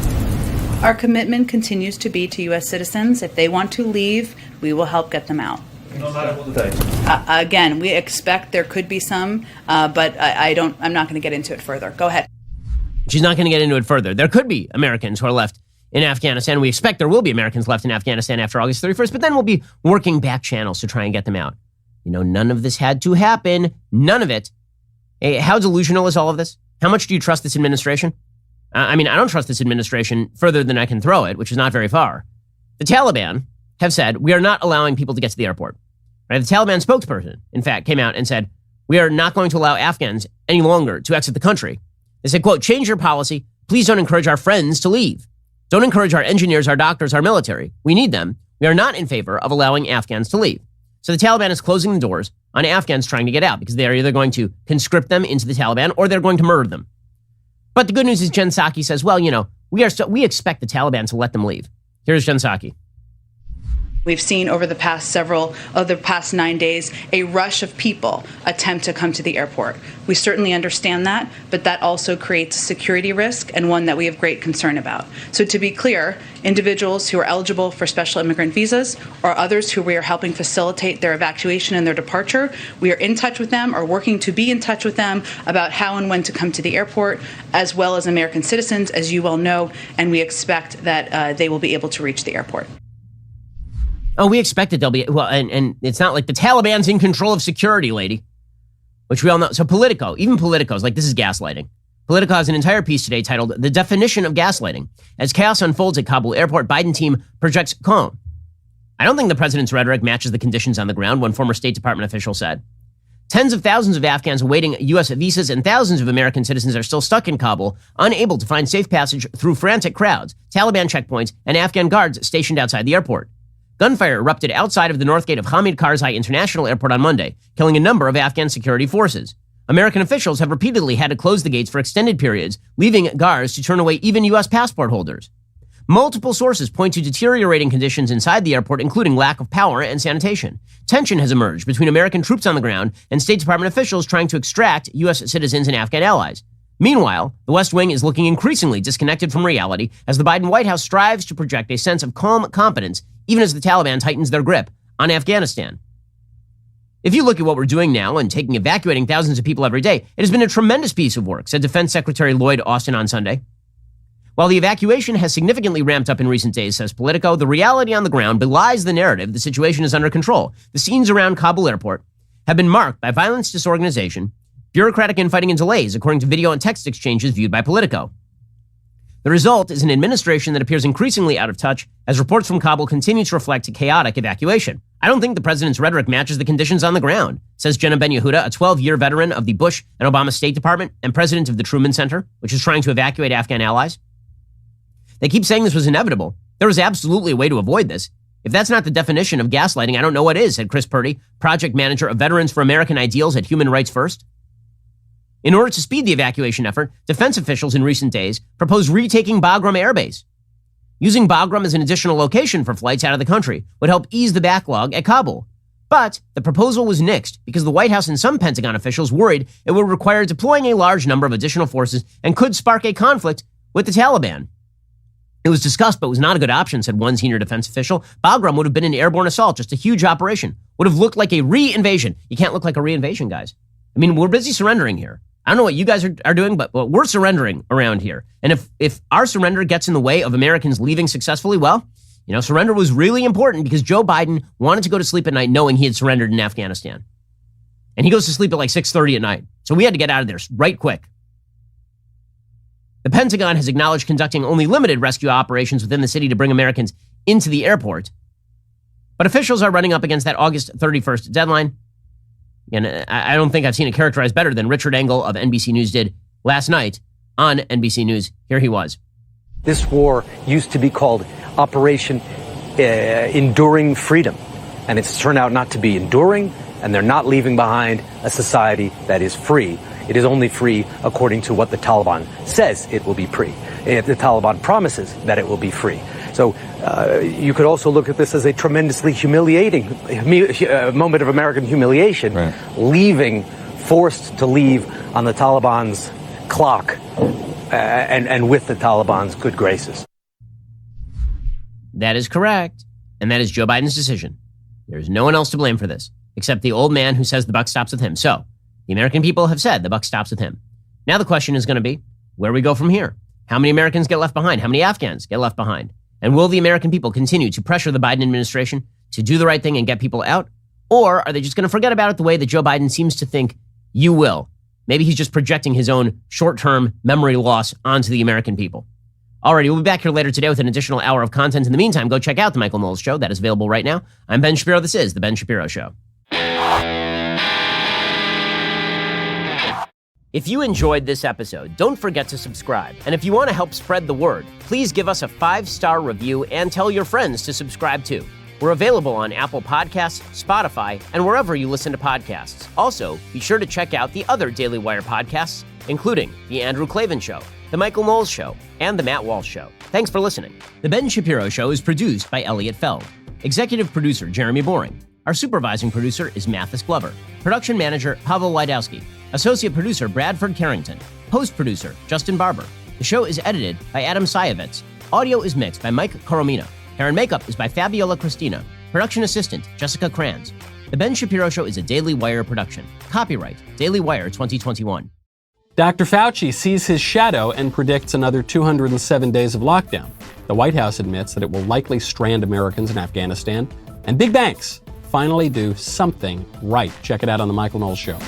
Our commitment continues to be to U.S. citizens. If they want to leave, we will help get them out. No matter what the date. Again, we expect there could be some, but I'm not going to get into it further. Go ahead. She's not going to get into it further. There could be Americans who are left in Afghanistan. We expect there will be Americans left in Afghanistan after August 31st, but then we'll be working back channels to try and get them out. None of this had to happen. None of it. Hey, how delusional is all of this? How much do you trust this administration? I don't trust this administration further than I can throw it, which is not very far. The Taliban have said, we are not allowing people to get to the airport. Right? The Taliban spokesperson, in fact, came out and said, we are not going to allow Afghans any longer to exit the country. They said, quote, change your policy. Please don't encourage our friends to leave. Don't encourage our engineers, our doctors, our military. We need them. We are not in favor of allowing Afghans to leave. So the Taliban is closing the doors on Afghans trying to get out because they are either going to conscript them into the Taliban or they're going to murder them. But the good news is Jen Psaki says, well, we expect the Taliban to let them leave. Here's Jen Psaki. We've seen over the past 9 days, a rush of people attempt to come to the airport. We certainly understand that, but that also creates a security risk and one that we have great concern about. So to be clear, individuals who are eligible for special immigrant visas or others who we are helping facilitate their evacuation and their departure, we are in touch with them or working to be in touch with them about how and when to come to the airport, as well as American citizens, as you well know, and we expect that they will be able to reach the airport. Oh, we expect that they'll be, well, and it's not like the Taliban's in control of security, lady, which we all know. So Politico, even Politico's like, this is gaslighting. Politico has an entire piece today titled The Definition of Gaslighting. As chaos unfolds at Kabul airport, Biden team projects calm. I don't think the president's rhetoric matches the conditions on the ground, one former State Department official said. Tens of thousands of Afghans awaiting U.S. visas and thousands of American citizens are still stuck in Kabul, unable to find safe passage through frantic crowds, Taliban checkpoints, and Afghan guards stationed outside the airport. Gunfire erupted outside of the north gate of Hamid Karzai International Airport on Monday, killing a number of Afghan security forces. American officials have repeatedly had to close the gates for extended periods, leaving guards to turn away even U.S. passport holders. Multiple sources point to deteriorating conditions inside the airport, including lack of power and sanitation. Tension has emerged between American troops on the ground and State Department officials trying to extract U.S. citizens and Afghan allies. Meanwhile, the West Wing is looking increasingly disconnected from reality as the Biden White House strives to project a sense of calm confidence, even as the Taliban tightens their grip on Afghanistan. If you look at what we're doing now and evacuating thousands of people every day, it has been a tremendous piece of work, said Defense Secretary Lloyd Austin on Sunday. While the evacuation has significantly ramped up in recent days, says Politico, the reality on the ground belies the narrative the situation is under control. The scenes around Kabul airport have been marked by violence, disorganization, bureaucratic infighting, and delays, according to video and text exchanges viewed by Politico. The result is an administration that appears increasingly out of touch as reports from Kabul continue to reflect a chaotic evacuation. I don't think the president's rhetoric matches the conditions on the ground, says Jenna Ben-Yehuda, a 12-year veteran of the Bush and Obama State Department and president of the Truman Center, which is trying to evacuate Afghan allies. They keep saying this was inevitable. There was absolutely a way to avoid this. If that's not the definition of gaslighting, I don't know what is, said Chris Purdy, project manager of Veterans for American Ideals at Human Rights First. In order to speed the evacuation effort, defense officials in recent days proposed retaking Bagram Air Base. Using Bagram as an additional location for flights out of the country would help ease the backlog at Kabul. But the proposal was nixed because the White House and some Pentagon officials worried it would require deploying a large number of additional forces and could spark a conflict with the Taliban. It was discussed, but was not a good option, said one senior defense official. Bagram would have been an airborne assault, just a huge operation. Would have looked like a re-invasion. You can't look like a re-invasion, guys. I mean, we're busy surrendering here. I don't know what you guys are doing, but we're surrendering around here. And if our surrender gets in the way of Americans leaving successfully, well, surrender was really important because Joe Biden wanted to go to sleep at night knowing he had surrendered in Afghanistan. And he goes to sleep at like 6:30 at night. So we had to get out of there right quick. The Pentagon has acknowledged conducting only limited rescue operations within the city to bring Americans into the airport. But officials are running up against that August 31st deadline. And I don't think I've seen it characterized better than Richard Engel of NBC News did last night on NBC News. Here he was. This war used to be called Operation Enduring Freedom. And it's turned out not to be enduring, and they're not leaving behind a society that is free. It is only free according to what the Taliban says it will be free. If the Taliban promises that it will be free. So you could also look at this as a tremendously humiliating moment of American humiliation, right. Forced to leave on the Taliban's clock and with the Taliban's good graces. That is correct. And that is Joe Biden's decision. There's no one else to blame for this, except the old man who says the buck stops with him. So the American people have said the buck stops with him. Now the question is going to be, where we go from here? How many Americans get left behind? How many Afghans get left behind? And will the American people continue to pressure the Biden administration to do the right thing and get people out? Or are they just going to forget about it the way that Joe Biden seems to think you will? Maybe he's just projecting his own short-term memory loss onto the American people. Alrighty, we'll be back here later today with an additional hour of content. In the meantime, go check out The Michael Knowles Show. That is available right now. I'm Ben Shapiro. This is The Ben Shapiro Show. If you enjoyed this episode, don't forget to subscribe. And if you want to help spread the word, please give us a 5-star review and tell your friends to subscribe too. We're available on Apple Podcasts, Spotify, and wherever you listen to podcasts. Also, be sure to check out the other Daily Wire podcasts, including The Andrew Klavan Show, The Michael Knowles Show, and The Matt Walsh Show. Thanks for listening. The Ben Shapiro Show is produced by Elliot Feld. Executive producer, Jeremy Boring. Our supervising producer is Mathis Glover. Production manager, Pavel Wydowski. Associate producer, Bradford Carrington. Post-producer, Justin Barber. The show is edited by Adam Sayevitz. Audio is mixed by Mike Coromina. Hair and makeup is by Fabiola Cristina. Production assistant, Jessica Kranz. The Ben Shapiro Show is a Daily Wire production. Copyright, Daily Wire 2021. Dr. Fauci sees his shadow and predicts another 207 days of lockdown. The White House admits that it will likely strand Americans in Afghanistan. And big banks finally do something right. Check it out on The Michael Knowles Show.